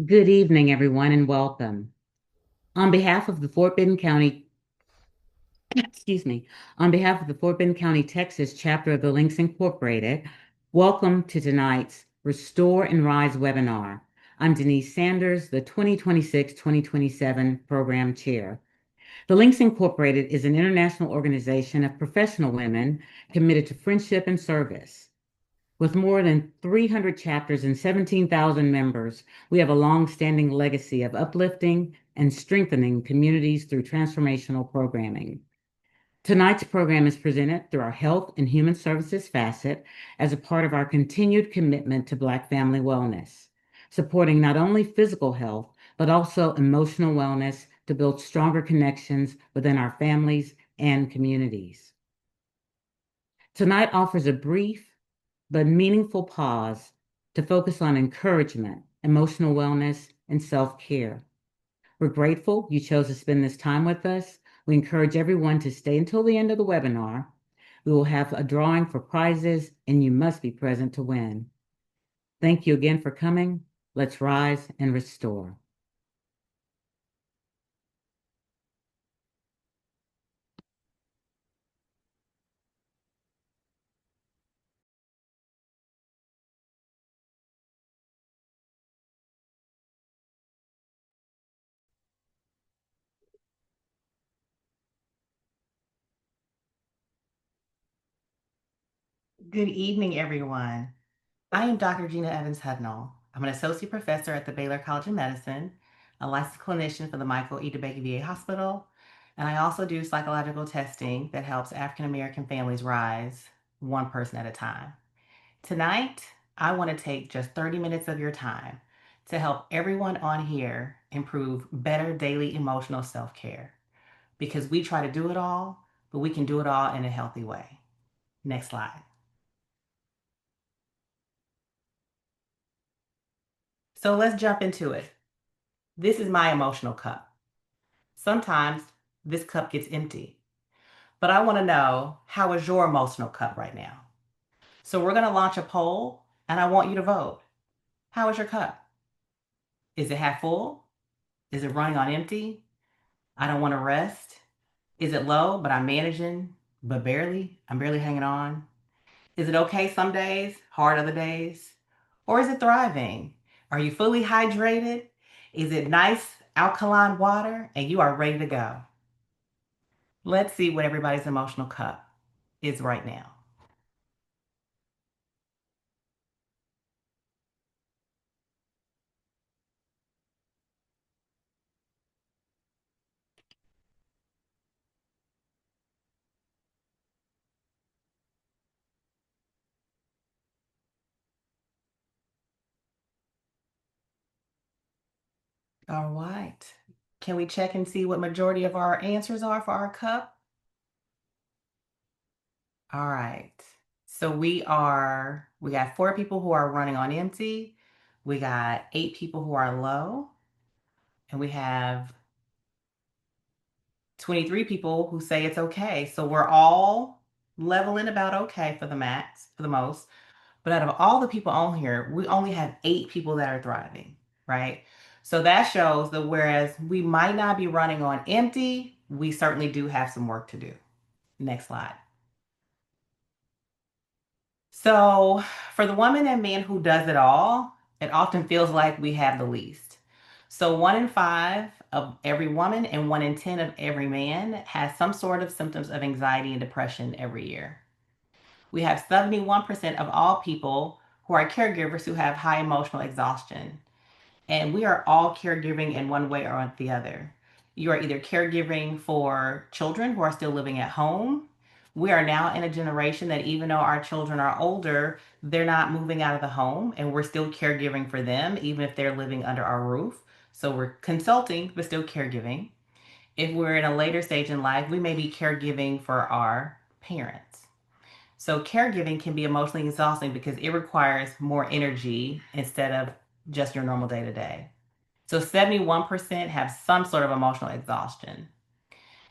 Good evening, everyone, and welcome. On behalf of the Fort Bend County, excuse me, on behalf of the Fort Bend County, Texas chapter of the Links Incorporated, welcome to tonight's Restore and Rise webinar. I'm Denise Sanders, the 2026-2027 program chair. The Links Incorporated is an international organization of professional women committed to friendship and service. With more than 300 chapters and 17,000 members, we have a long-standing legacy of uplifting and strengthening communities through transformational programming. Tonight's program is presented through our Health and Human Services facet as a part of our continued commitment to Black family wellness, supporting not only physical health, but also emotional wellness to build stronger connections within our families and communities. Tonight offers a brief but meaningful pause to focus on encouragement, emotional wellness, and self care. We're grateful you chose to spend this time with us. We encourage everyone to stay until the end of the webinar. We will have a drawing for prizes, and you must be present to win. Thank you again for coming. Let's rise and restore. Good evening, everyone. I am Dr. Gina Evans Hudnall. I'm an associate professor at the Baylor College of Medicine, a licensed clinician for the Michael E. DeBakey VA Hospital, and I also do psychological testing that helps African American families rise one person at a time. Tonight, I want to take just 30 minutes of your time to help everyone on here improve better daily emotional self care because we try to do it all, but we can do it all in a healthy way. Next slide. So let's jump into it. This is my emotional cup. Sometimes this cup gets empty, but I want to know, how is your emotional cup right now? So we're going to launch a poll and I want you to vote. How is your cup? Is it half full? Is it running on empty? I don't want to rest. Is it low, but I'm managing, but barely? I'm barely hanging on. Is it okay some days, hard other days? Or is it thriving? Are you fully hydrated? Is it nice alkaline water and you are ready to go? Let's see what everybody's emotional cup is right now. All right. Can we check and see what majority of our answers are for our cup? All right. So we got 4 people who are running on empty. We got 8 people who are low. And we have 23 people who say it's okay. So we're all leveling about okay for the max, for the most. But out of all the people on here, we only have 8 people that are thriving, right? So that shows that whereas we might not be running on empty, we certainly do have some work to do. Next slide. So for the woman and man who does it all, it often feels like we have the least. So 1 in 5 of every woman and 1 in 10 of every man has some sort of symptoms of anxiety and depression every year. We have 71% of all people who are caregivers who have high emotional exhaustion. And we are all caregiving in one way or the other. You are either caregiving for children who are still living at home. We are now in a generation that even though our children are older, they're not moving out of the home and we're still caregiving for them, even if they're living under our roof. So we're consulting, but still caregiving. If we're in a later stage in life, we may be caregiving for our parents. So caregiving can be emotionally exhausting because it requires more energy instead of just your normal day to day. So 71% have some sort of emotional exhaustion.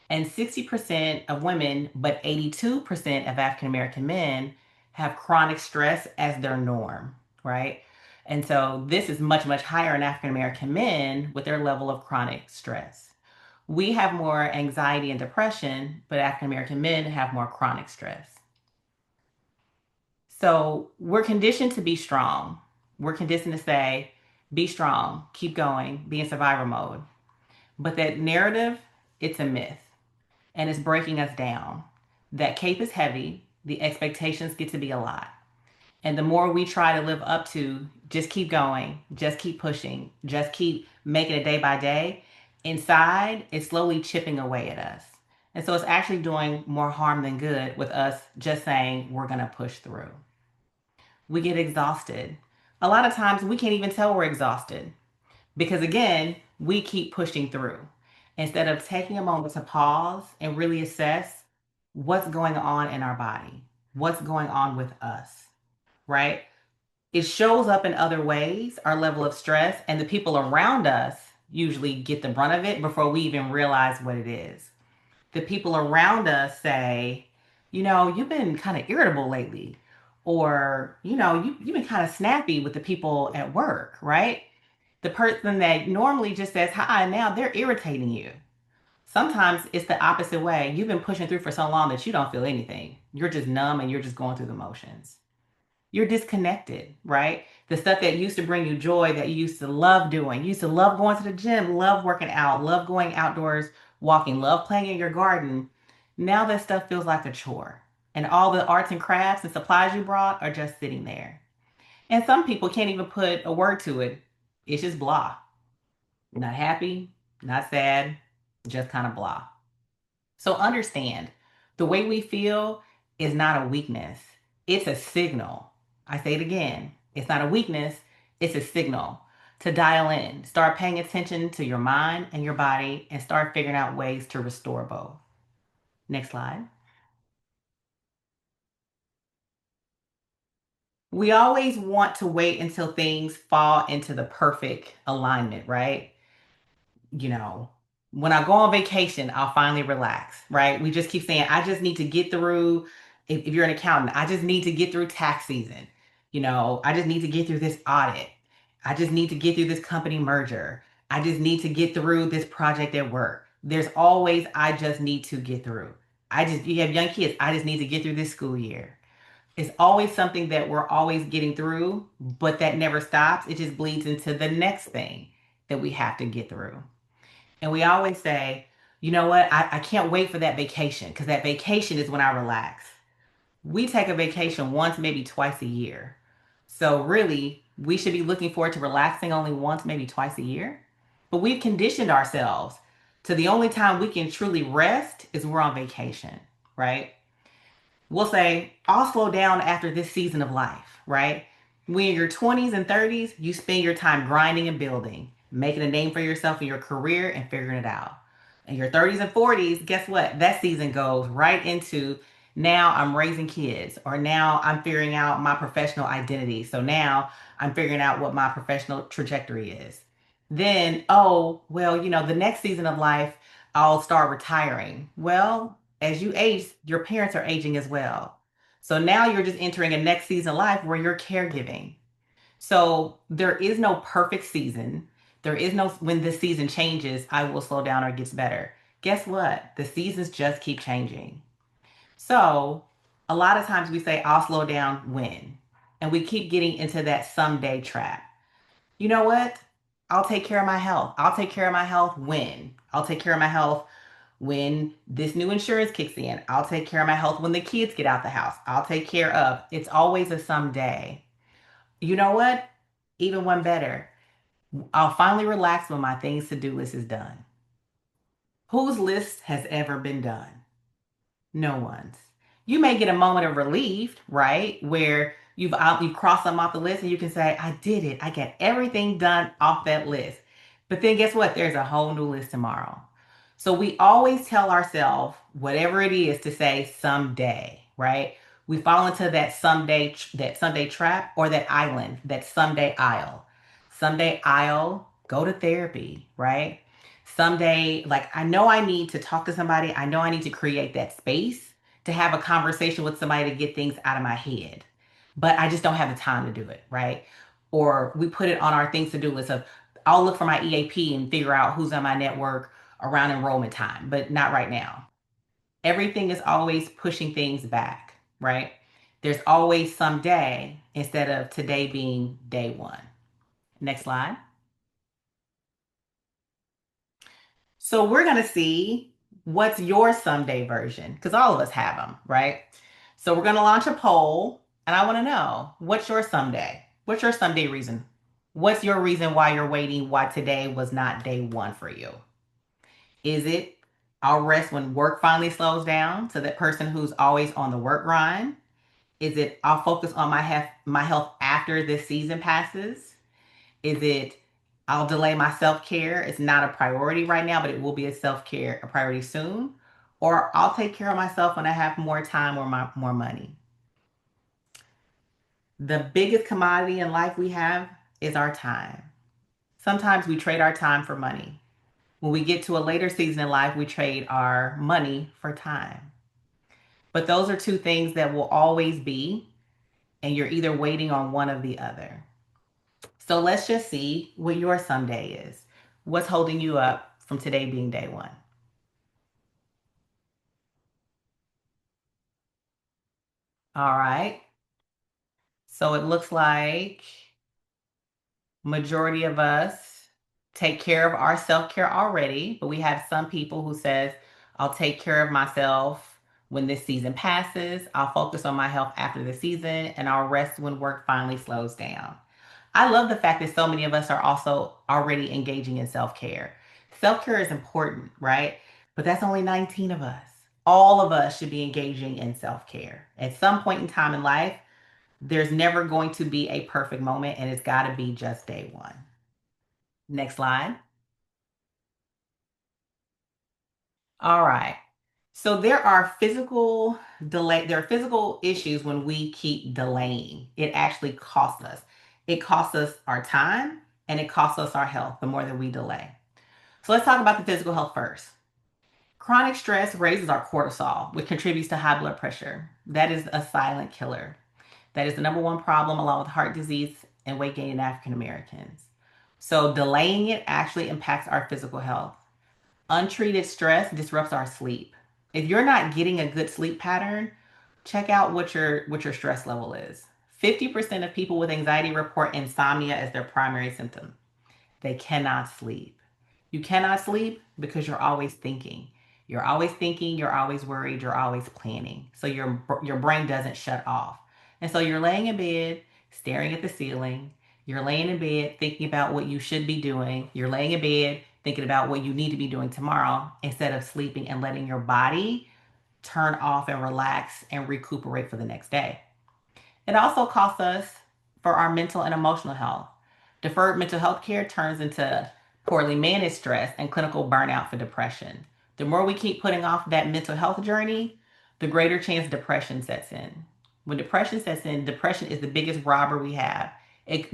And 60% of women, but 82% of African American men have chronic stress as their norm, right? And so this is much, much higher in African American men with their level of chronic stress. We have more anxiety and depression, but African American men have more chronic stress. So we're conditioned to be strong. We're conditioned to say, be strong, keep going, be in survivor mode. But that narrative, it's a myth and it's breaking us down. That cape is heavy, the expectations get to be a lot. And the more we try to live up to, just keep going, just keep pushing, just keep making it day by day, inside, it's slowly chipping away at us. And so it's actually doing more harm than good with us just saying we're going to push through. We get exhausted. A lot of times we can't even tell we're exhausted because, again, we keep pushing through instead of taking a moment to pause and really assess what's going on in our body, what's going on with us, right? It shows up in other ways, our level of stress, and the people around us usually get the brunt of it before we even realize what it is. The people around us say, you've been kind of irritable lately, or, you've been kind of snappy with the people at work, right? The person that normally just says hi, now they're irritating you. Sometimes it's the opposite way. You've been pushing through for so long that you don't feel anything. You're just numb and you're just going through the motions. You're disconnected, right? The stuff that used to bring you joy, that you used to love doing. You used to love going to the gym, love working out, love going outdoors, walking, love playing in your garden. Now that stuff feels like a chore. And all the arts and crafts and supplies you brought are just sitting there. And some people can't even put a word to it. It's just blah. Not happy, not sad, just kind of blah. So understand the way we feel is not a weakness, it's a signal. I say it again, it's not a weakness, it's a signal to dial in. Start paying attention to your mind and your body and start figuring out ways to restore both. Next slide. We always want to wait until things fall into the perfect alignment, right? you know, when I go on vacation, I'll finally relax, right? We just keep saying, I just need to get through, if you're an accountant, I just need to get through tax season. I just need to get through this audit. I just need to get through this company merger. I just need to get through this project at work. There's always, I just need to get through. You have young kids, I just need to get through this school year. It's always something that we're always getting through, but that never stops. It just bleeds into the next thing that we have to get through. And we always say, you know what? I can't wait for that vacation because that vacation is when I relax. We take a vacation once, maybe twice a year. So really, we should be looking forward to relaxing only once, maybe twice a year. But we've conditioned ourselves to the only time we can truly rest is when we're on vacation, right? We'll say, I'll slow down after this season of life, right? When you're in your 20s and 30s, you spend your time grinding and building, making a name for yourself in your career and figuring it out. In your 30s and 40s, guess what? That season goes right into now I'm raising kids, or now I'm figuring out my professional identity. So now I'm figuring out what my professional trajectory is. Then, oh, well, the next season of life, I'll start retiring. Well, as you age, your parents are aging as well. So now you're just entering a next season of life where you're caregiving. So there is no perfect season. There is no when this season changes, I will slow down or it gets better. Guess what? The seasons just keep changing. So a lot of times we say, I'll slow down when. And we keep getting into that someday trap. You know what? I'll take care of my health. I'll take care of my health when. I'll take care of my health when this new insurance kicks in. I'll take care of my health when the kids get out the house. I'll take care of. It's always a someday. You know what? Even one better. I'll finally relax when my things to do list is done. Whose list has ever been done? No one's. You may get a moment of relief, right? Where you've crossed them off the list and you can say, I did it. I got everything done off that list. But then guess what? There's a whole new list tomorrow. So we always tell ourselves whatever it is to say someday, right? We fall into that someday trap or that island, that someday aisle. Someday I'll go to therapy, right? Someday, like I know I need to talk to somebody. I know I need to create that space to have a conversation with somebody to get things out of my head. But I just don't have the time to do it, right? or we put it on our things to do list of I'll look for my EAP and figure out who's on my network around enrollment time, but not right now. Everything is always pushing things back, right? There's always some day instead of today being day one. Next slide. So we're going to see what's your someday version because all of us have them, right? So we're going to launch a poll and I want to know what's your someday? What's your someday reason? What's your reason why you're waiting, why today was not day one for you? Is it I'll rest when work finally slows down? So that person who's always on the work grind? Is it I'll focus on my health after this season passes? Is it I'll delay my self-care? It's not a priority right now, but it will be a priority soon. Or I'll take care of myself when I have more time or more money. The biggest commodity in life we have is our time. Sometimes we trade our time for money. When we get to a later season in life, we trade our money for time. But those are two things that will always be, and you're either waiting on one or the other. So let's just see what your someday is. What's holding you up from today being day one? All right. So it looks like majority of us take care of our self-care already, but we have some people who says, I'll take care of myself when this season passes. I'll focus on my health after the season, and I'll rest when work finally slows down. I love the fact that so many of us are also already engaging in self-care. Self-care is important, right? But that's only 19 of us. All of us should be engaging in self-care. At some point in time in life, there's never going to be a perfect moment, and it's got to be just day one. Next slide. All right. So there are physical issues when we keep delaying. It actually costs us. It costs us our time and it costs us our health the more that we delay. So let's talk about the physical health first. Chronic stress raises our cortisol, which contributes to high blood pressure. That is a silent killer. That is the number one problem along with heart disease and weight gain in African Americans. So delaying it actually impacts our physical health. Untreated stress disrupts our sleep. If you're not getting a good sleep pattern, check out what your stress level is. 50% of people with anxiety report insomnia as their primary symptom. They cannot sleep. You cannot sleep because you're always thinking. You're always thinking, you're always worried, you're always planning. So your brain doesn't shut off. And so you're laying in bed, staring at the ceiling. You're laying in bed thinking about what you should be doing. You're laying in bed thinking about what you need to be doing tomorrow instead of sleeping and letting your body turn off and relax and recuperate for the next day. It also costs us for our mental and emotional health. Deferred mental health care turns into poorly managed stress and clinical burnout for depression. The more we keep putting off that mental health journey, the greater chance depression sets in. When depression sets in, depression is the biggest robber we have.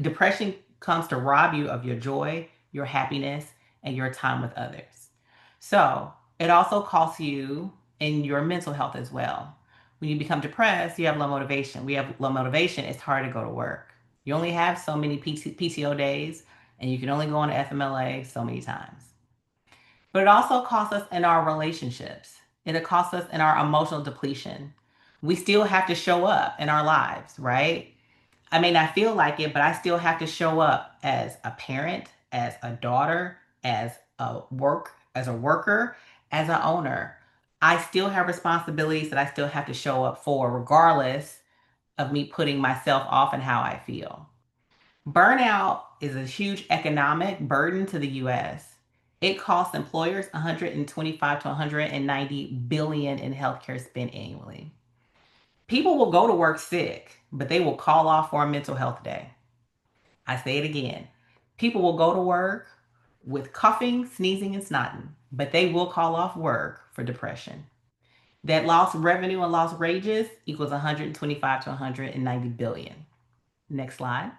Depression comes to rob you of your joy, your happiness, and your time with others. So it also costs you in your mental health as well. When you become depressed, you have low motivation. We have low motivation, it's hard to go to work. You only have so many PTO days, and you can only go on FMLA so many times. But it also costs us in our relationships. It costs us in our emotional depletion. We still have to show up in our lives, right? I may not feel like it, but I still have to show up as a parent, as a daughter, as a worker, as an owner. I still have responsibilities that I still have to show up for, regardless of me putting myself off and how I feel. Burnout is a huge economic burden to the US. It costs employers 125 to 190 billion in healthcare spend annually. People will go to work sick, but they will call off for a mental health day. I say it again. People will go to work with coughing, sneezing, and snotting, but they will call off work for depression. That lost revenue and lost wages equals 125 to 190 billion. Next slide.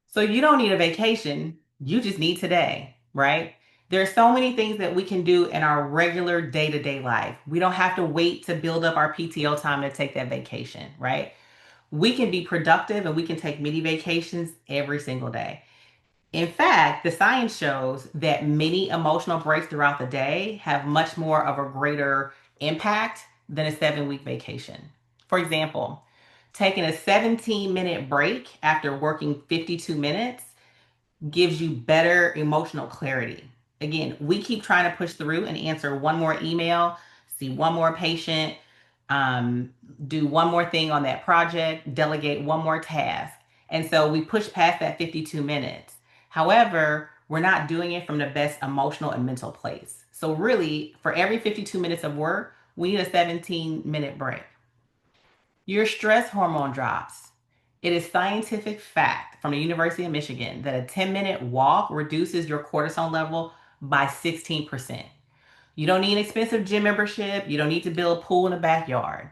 So you don't need a vacation, you just need today, right? There are so many things that we can do in our regular day-to-day life. We don't have to wait to build up our PTO time to take that vacation, right? We can be productive and we can take mini vacations every single day. In fact, the science shows that many emotional breaks throughout the day have much more of a greater impact than a 7 week vacation. For example, taking a 17-minute break after working 52 minutes gives you better emotional clarity. Again, we keep trying to push through and answer one more email, see one more patient, um, do one more thing on that project, delegate one more task. And so we push past that 52 minutes. However, we're not doing it from the best emotional and mental place. So, really, for every 52 minutes of work, we need a 17-minute break. Your stress hormone drops. It is scientific fact from the University of Michigan that a 10-minute walk reduces your cortisol level by 16%. You don't need an expensive gym membership. You don't need to build a pool in the backyard.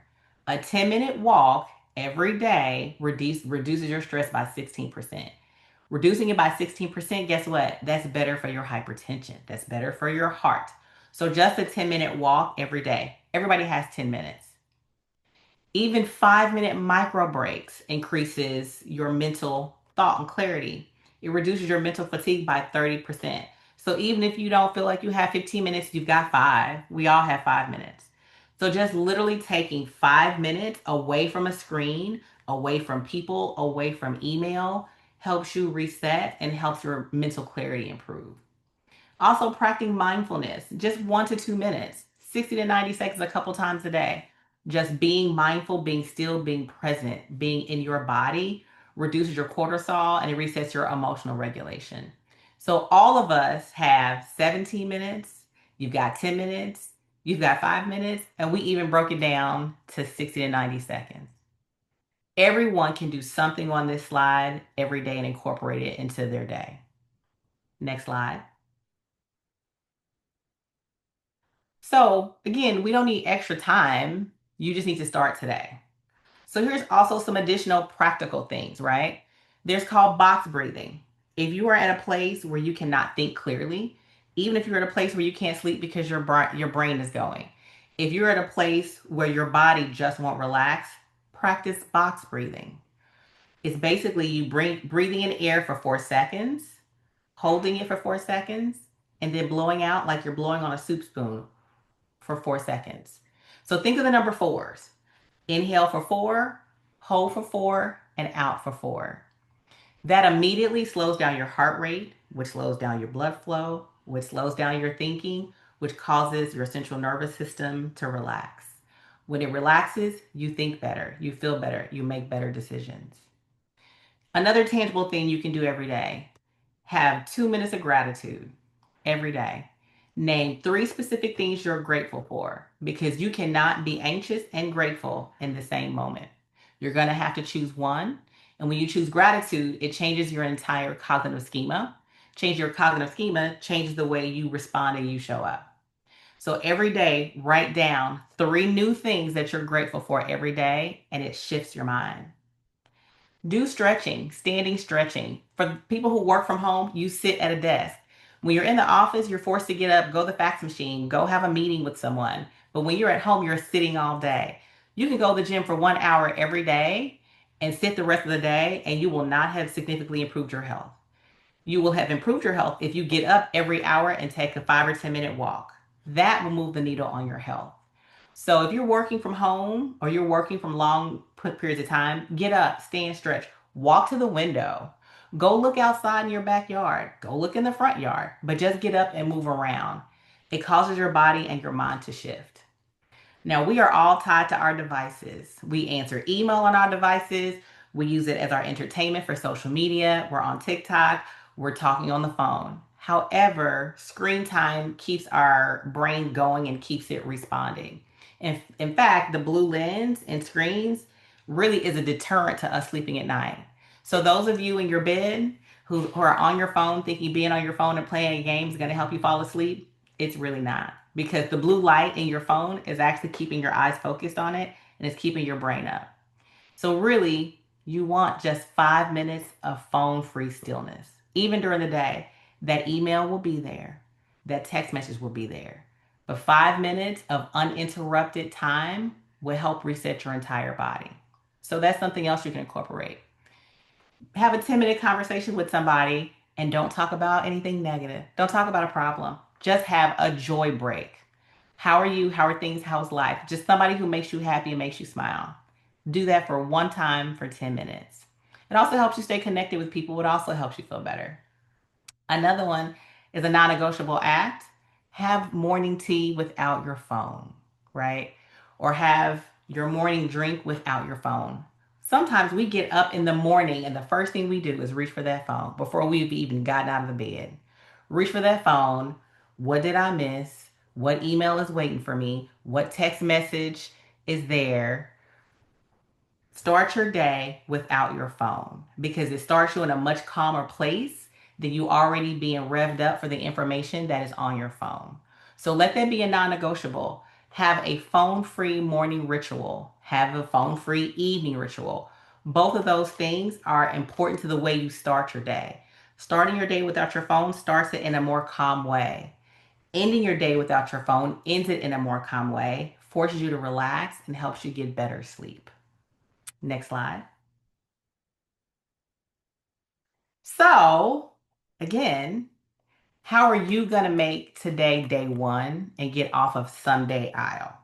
A 10-minute walk every day reduces your stress by 16%. Reducing it by 16%, guess what? That's better for your hypertension. That's better for your heart. So just a 10-minute walk every day. Everybody has 10 minutes. Even 5-minute micro breaks increases your mental thought and clarity. It reduces your mental fatigue by 30%. So even if you don't feel like you have 15 minutes, you've got five. We all have 5 minutes. So just literally taking 5 minutes away from a screen, away from people, away from email helps you reset and helps your mental clarity improve. Also, practicing mindfulness, just 1 to 2 minutes, 60 to 90 seconds a couple times a day. Just being mindful, being still, being present, being in your body reduces your cortisol and it resets your emotional regulation. So, all of us have 17 minutes, you've got 10 minutes, you've got 5 minutes, and we even broke it down to 60 to 90 seconds. Everyone can do something on this slide every day and incorporate it into their day. Next slide. So again, we don't need extra time. You just need to start today. So here's also some additional practical things, right? There's called box breathing. If you are at a place where you cannot think clearly, even if you're at a place where you can't sleep because your brain is going, if you're at a place where your body just won't relax, practice box breathing. It's basically you breathing in air for 4 seconds, holding it for 4 seconds, and then blowing out like you're blowing on a soup spoon for 4 seconds. So think of the number fours. Inhale for four, hold for four, and out for four. That immediately slows down your heart rate, which slows down your blood flow, which slows down your thinking, which causes your central nervous system to relax. When it relaxes, you think better, you feel better, you make better decisions. Another tangible thing you can do every day: have 2 minutes of gratitude every day. Name three specific things you're grateful for because you cannot be anxious and grateful in the same moment. You're going to have to choose one. And when you choose gratitude, it changes your entire cognitive schema. Change your cognitive schema changes the way you respond and you show up. So every day, write down three new things that you're grateful for every day, and it shifts your mind. Do stretching, standing stretching. For people who work from home, you sit at a desk. When you're in the office, you're forced to get up, go to the fax machine, go have a meeting with someone. But when you're at home, you're sitting all day. You can go to the gym for 1 hour every day and sit the rest of the day, and you will not have significantly improved your health. You will have improved your health if you get up every hour and take a 5 or 10 minute walk. That will move the needle on your health. So if you're working from home or you're working from long periods of time, get up, stand, stretch, walk to the window, go look outside in your backyard, go look in the front yard, but just get up and move around. It causes your body and your mind to shift. Now, we are all tied to our devices. We answer email on our devices. We use it as our entertainment for social media. We're on TikTok. We're talking on the phone. However, screen time keeps our brain going and keeps it responding. In fact, the blue lens in screens really is a deterrent to us sleeping at night. So, those of you in your bed who are on your phone thinking being on your phone and playing a game is going to help you fall asleep, it's really not, because the blue light in your phone is actually keeping your eyes focused on it and it's keeping your brain up. So, really, you want just 5 minutes of phone free stillness. Even during the day, that email will be there, that text message will be there. But 5 minutes of uninterrupted time will help reset your entire body. So that's something else you can incorporate. Have a 10-minute conversation with somebody and don't talk about anything negative. Don't talk about a problem. Just have a joy break. How are you? How are things? How's life? Just somebody who makes you happy and makes you smile. Do that for one time for 10 minutes. It also helps you stay connected with people. It also helps you feel better. Another one is a non negotiable act. Have morning tea without your phone, right? Or have your morning drink without your phone. Sometimes we get up in the morning and the first thing we do is reach for that phone before we've even gotten out of the bed. Reach for that phone. What did I miss? What email is waiting for me? What text message is there? Start your day without your phone because it starts you in a much calmer place than you already being revved up for the information that is on your phone. So let that be a non negotiable. Have a phone free morning ritual, have a phone free evening ritual. Both of those things are important to the way you start your day. Starting your day without your phone starts it in a more calm way. Ending your day without your phone ends it in a more calm way, forces you to relax, and helps you get better sleep. Next slide. So, again, how are you going to make today day one and get off of Sunday aisle?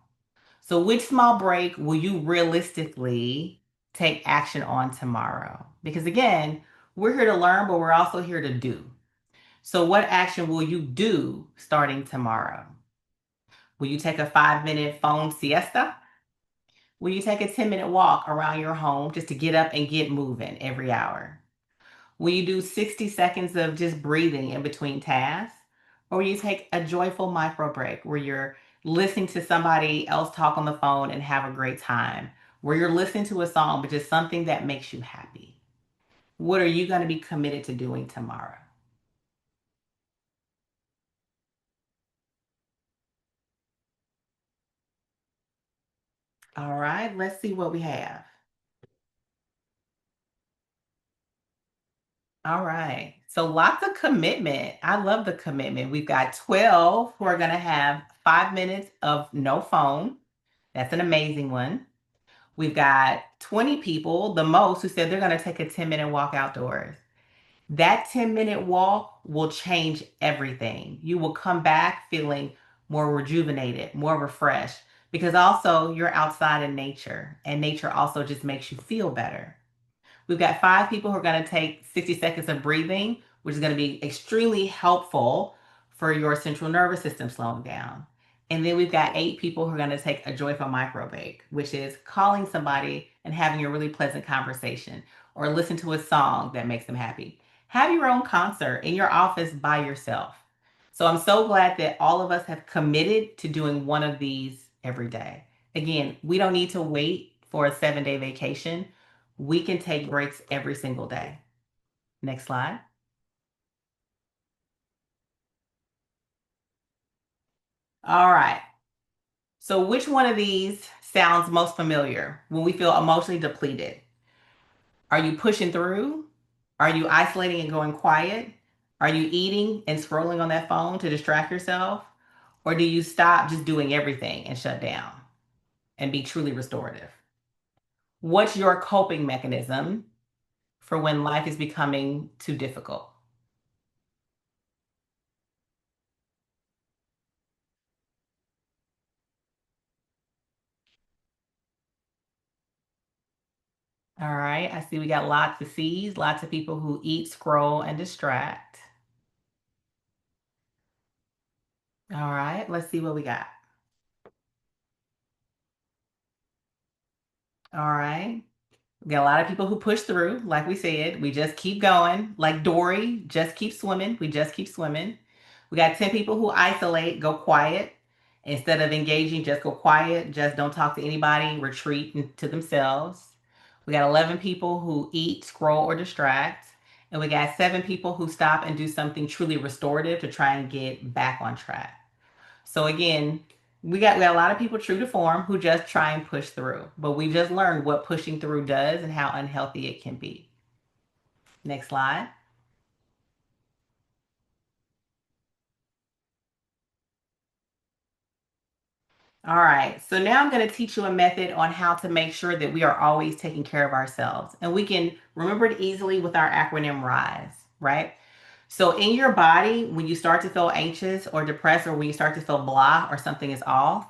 So, which small break will you realistically take action on tomorrow? Because again, we're here to learn, but we're also here to do. So, what action will you do starting tomorrow? Will you take a 5 minute phone siesta? Will you take a 10-minute walk around your home just to get up and get moving every hour? Will you do 60 seconds of just breathing in between tasks? Or will you take a joyful micro break where you're listening to somebody else talk on the phone and have a great time? Where you're listening to a song, but just something that makes you happy? What are you going to be committed to doing tomorrow? All right, let's see what we have. All right. So lots of commitment. I love the commitment. We've got 12 who are going to have 5 minutes of no phone. That's an amazing one. We've got 20 people, the most, who said they're going to take a 10-minute walk outdoors. That 10-minute walk will change everything. You will come back feeling more rejuvenated, more refreshed, because also you're outside in nature, and nature also just makes you feel better. We've got 5 people who are going to take 60 seconds of breathing, which is going to be extremely helpful for your central nervous system slowing down. And then we've got 8 people who are going to take a joyful micro break, which is calling somebody and having a really pleasant conversation or listen to a song that makes them happy. Have your own concert in your office by yourself. So I'm so glad that all of us have committed to doing one of these every day. Again, we don't need to wait for a 7 day vacation. We can take breaks every single day. Next slide. All right. So, which one of these sounds most familiar when we feel emotionally depleted? Are you pushing through? Are you isolating and going quiet? Are you eating and scrolling on that phone to distract yourself? Or do you stop just doing everything and shut down and be truly restorative? What's your coping mechanism for when life is becoming too difficult? All right, I see we got lots of C's, lots of people who eat, scroll, and distract. All right, let's see what we got. All right. We got a lot of people who push through, like we said. We just keep going. Like Dory, just keep swimming. We just keep swimming. We got 10 people who isolate, go quiet. Instead of engaging, just go quiet. Just don't talk to anybody, retreat into themselves. We got 11 people who eat, scroll, or distract. And we got 7 people who stop and do something truly restorative to try and get back on track. So again, we got a lot of people true to form who just try and push through. But we just learned what pushing through does and how unhealthy it can be. Next slide. All right, so now I'm going to teach you a method on how to make sure that we are always taking care of ourselves. And we can remember it easily with our acronym RISE, right? So, in your body, when you start to feel anxious or depressed, or when you start to feel blah or something is off,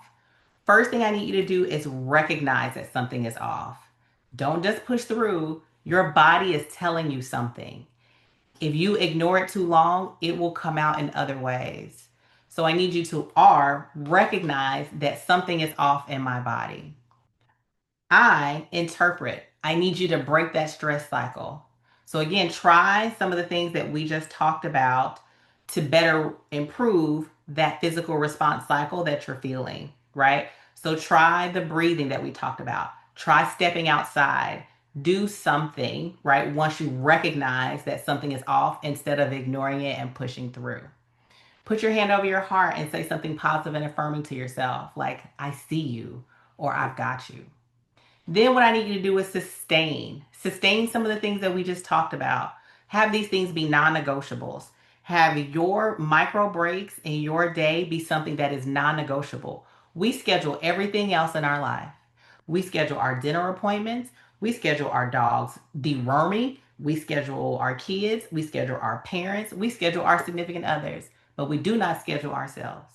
first thing I need you to do is recognize that something is off. Don't just push through. Your body is telling you something. If you ignore it too long, it will come out in other ways. So I need you to recognize that something is off in my body. I interpret. I need you to break that stress cycle. So again, try some of the things that we just talked about to better improve that physical response cycle that you're feeling, right? So try the breathing that we talked about. Try stepping outside. Do something, right? Once you recognize that something is off instead of ignoring it and pushing through. Put your hand over your heart and say something positive and affirming to yourself, like, I see you or I've got you. Then what I need you to do is sustain. Sustain some of the things that we just talked about. Have these things be non-negotiables. Have your micro breaks in your day be something that is non-negotiable. We schedule everything else in our life. We schedule our dinner appointments. We schedule our dogs deworming. We schedule our kids. We schedule our parents. We schedule our significant others. But we do not schedule ourselves.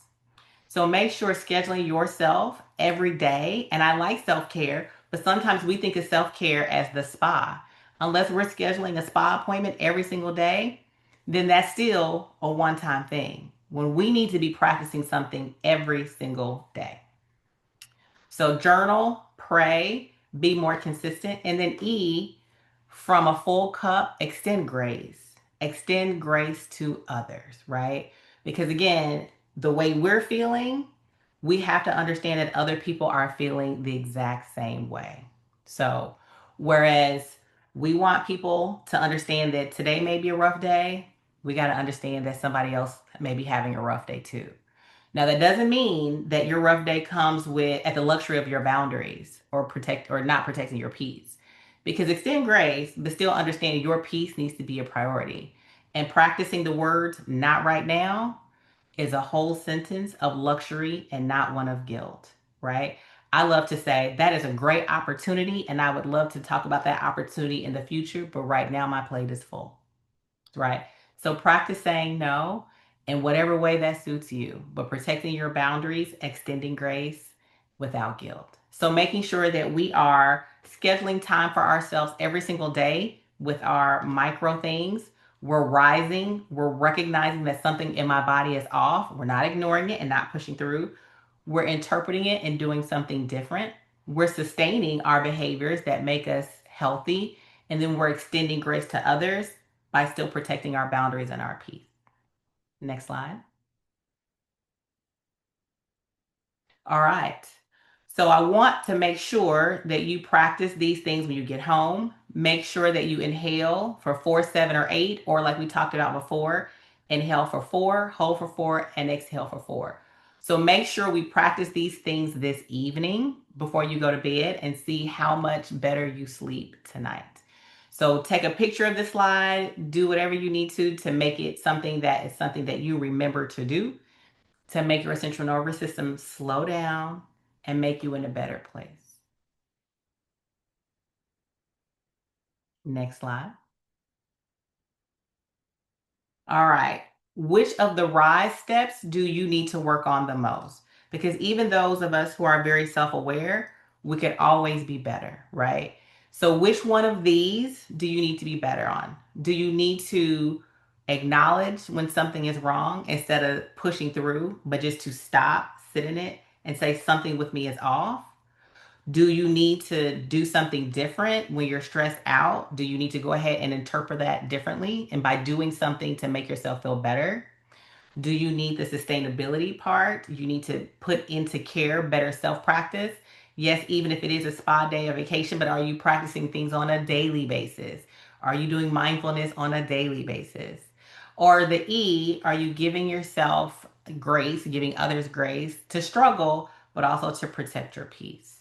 So make sure scheduling yourself every day. And I like self care, but sometimes we think of self care as the spa. Unless we're scheduling a spa appointment every single day, then that's still a one time thing. When we need to be practicing something every single day. So journal, pray, be more consistent. And then E, from a full cup, extend grace. Extend grace to others, right? Because again, the way we're feeling, we have to understand that other people are feeling the exact same way. So, whereas we want people to understand that today may be a rough day, we got to understand that somebody else may be having a rough day too. Now that doesn't mean that your rough day comes with at the luxury of your boundaries or protect or not protecting your peace. Because extend grace, but still understanding your peace needs to be a priority. And practicing the words not right now is a whole sentence of luxury and not one of guilt, right? I love to say that is a great opportunity and I would love to talk about that opportunity in the future, but right now my plate is full, right? So practice saying no in whatever way that suits you, but protecting your boundaries, extending grace without guilt. So making sure that we are scheduling time for ourselves every single day with our micro things. We're rising, we're recognizing that something in my body is off. We're not ignoring it and not pushing through. We're interpreting it and doing something different. We're sustaining our behaviors that make us healthy. And then we're extending grace to others by still protecting our boundaries and our peace. Next slide. All right. So I want to make sure that you practice these things when you get home. Make sure that you inhale for 4, 7, or 8, or like we talked about before, inhale for 4, hold for 4, and exhale for 4. So make sure we practice these things this evening before you go to bed and see how much better you sleep tonight. So take a picture of this slide, do whatever you need to make it something that is something that you remember to do to make your central nervous system slow down and make you in a better place. Next slide. All right. Which of the rise steps do you need to work on the most? Because even those of us who are very self aware, we could always be better, right? So, which one of these do you need to be better on? Do you need to acknowledge when something is wrong instead of pushing through, but just to stop, sit in it, and say something with me is off? Do you need to do something different when you're stressed out? Do you need to go ahead and interpret that differently? And by doing something to make yourself feel better? Do you need the sustainability part? You need to put into care better self practice. Yes, even if it is a spa day or vacation, but are you practicing things on a daily basis? Are you doing mindfulness on a daily basis? Or the E, are you giving yourself grace, giving others grace to struggle, but also to protect your peace?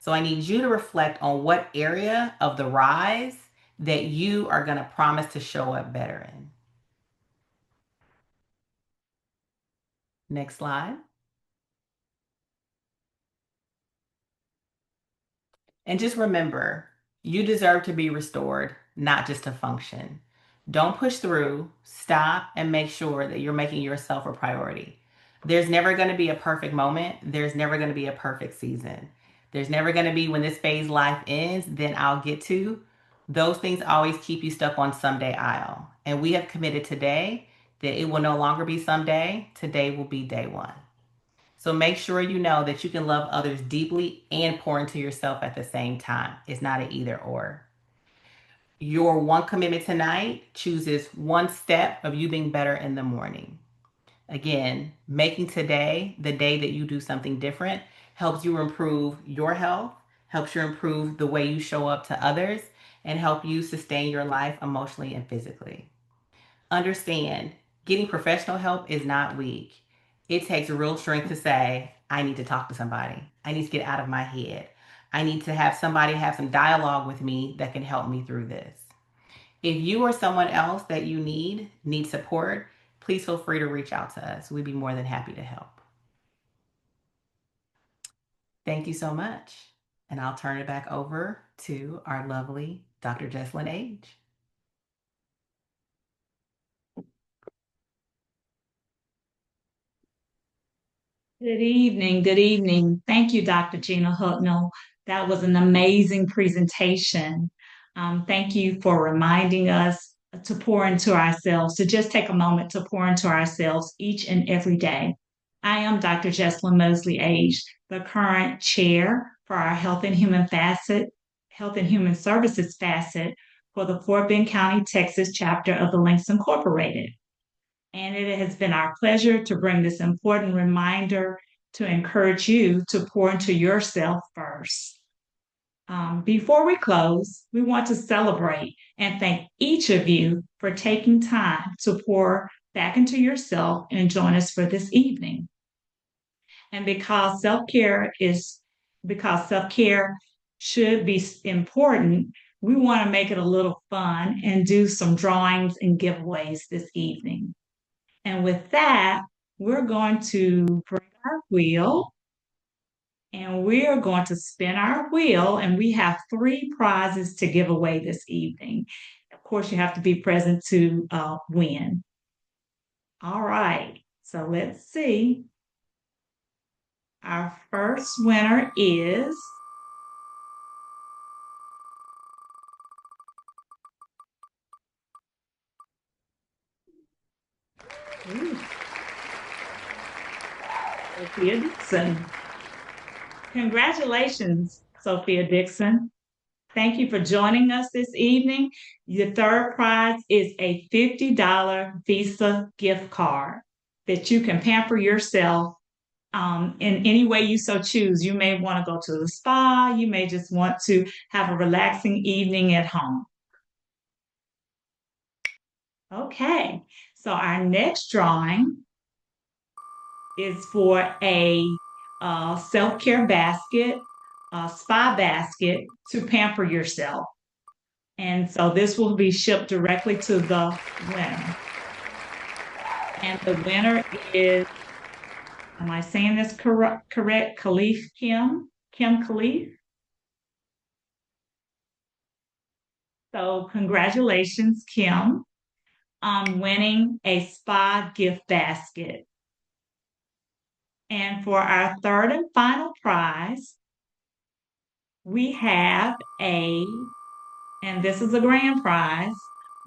So I need you to reflect on what area of the rise that you are going to promise to show up better in. Next slide. And just remember, you deserve to be restored, not just to function. Don't push through, stop, and make sure that you're making yourself a priority. There's never going to be a perfect moment. There's never going to be a perfect season. There's never going to be when this phase life ends, then I'll get to. Those things always keep you stuck on someday I'll. And we have committed today that it will no longer be someday. Today will be day one. So make sure you know that you can love others deeply and pour into yourself at the same time. It's not an either or. Your one commitment tonight chooses one step of you being better in the morning. Again, making today the day that you do something different helps you improve your health, helps you improve the way you show up to others, and help you sustain your life emotionally and physically. Understand, getting professional help is not weak. It takes real strength to say, I need to talk to somebody. I need to get out of my head. I need to have somebody have some dialogue with me that can help me through this. If you or someone else that you need support, please feel free to reach out to us. We'd be more than happy to help. Thank you so much. And I'll turn it back over to our lovely Dr. Jesslyn Age. Good evening. Good evening. Thank you, Dr. Gina Hudnall. That was an amazing presentation. Thank you for reminding us to pour into ourselves, to just take a moment to pour into ourselves each and every day. I am Dr. Jesslyn Mosley Age, the current chair for our Health and Human Services facet for the Fort Bend County, Texas chapter of the Links Incorporated. And it has been our pleasure to bring this important reminder to encourage you to pour into yourself first. Before we close, we want to celebrate and thank each of you for taking time to pour back into yourself and join us for this evening. And because self-care should be important, we want to make it a little fun and do some drawings and giveaways this evening. And with that, we're going to bring our wheel and we are going to spin our wheel. And we have three prizes to give away this evening. Of course, you have to be present to win. All right, so let's see. Our first winner is Sophia Dixon. Congratulations, Sophia Dixon. Thank you for joining us this evening. Your third prize is a $50 Visa gift card that you can pamper yourself in any way you so choose. You may want to go to the spa. You may just want to have a relaxing evening at home. Okay, so our next drawing is for a self-care basket, a spa basket to pamper yourself. And so this will be shipped directly to the winner. And the winner is, am I saying this correct? Khalif Kim Khalif. So congratulations, Kim, on winning a spa gift basket. And for our third and final prize, we have and this is a grand prize,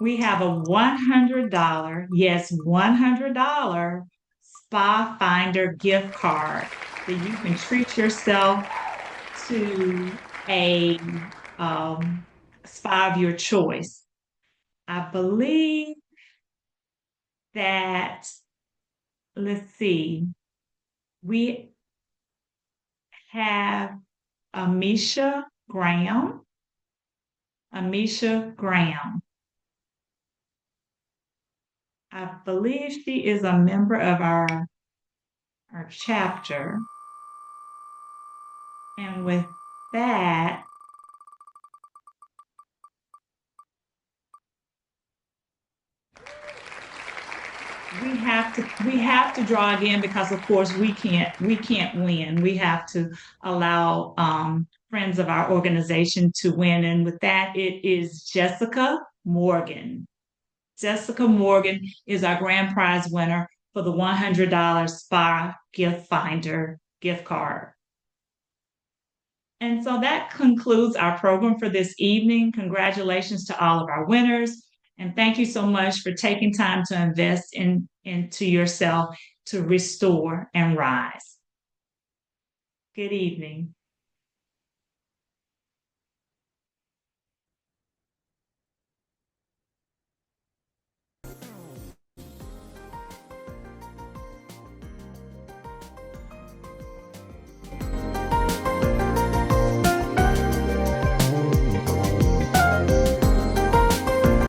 we have a $100, yes, $100 Spa Finder gift card that you can treat yourself to a spa of your choice. I believe that, let's see, we have Amisha Graham. Amisha Graham. I believe she is a member of our chapter. And with that, we have to draw again because of course we can't win. We have to allow friends of our organization to win. And with that, it is Jessica Morgan. Jessica Morgan is our grand prize winner for the $100 Spa Gift Finder gift card. And so that concludes our program for this evening. Congratulations to all of our winners. And thank you so much for taking time to invest into yourself to restore and rise. Good evening.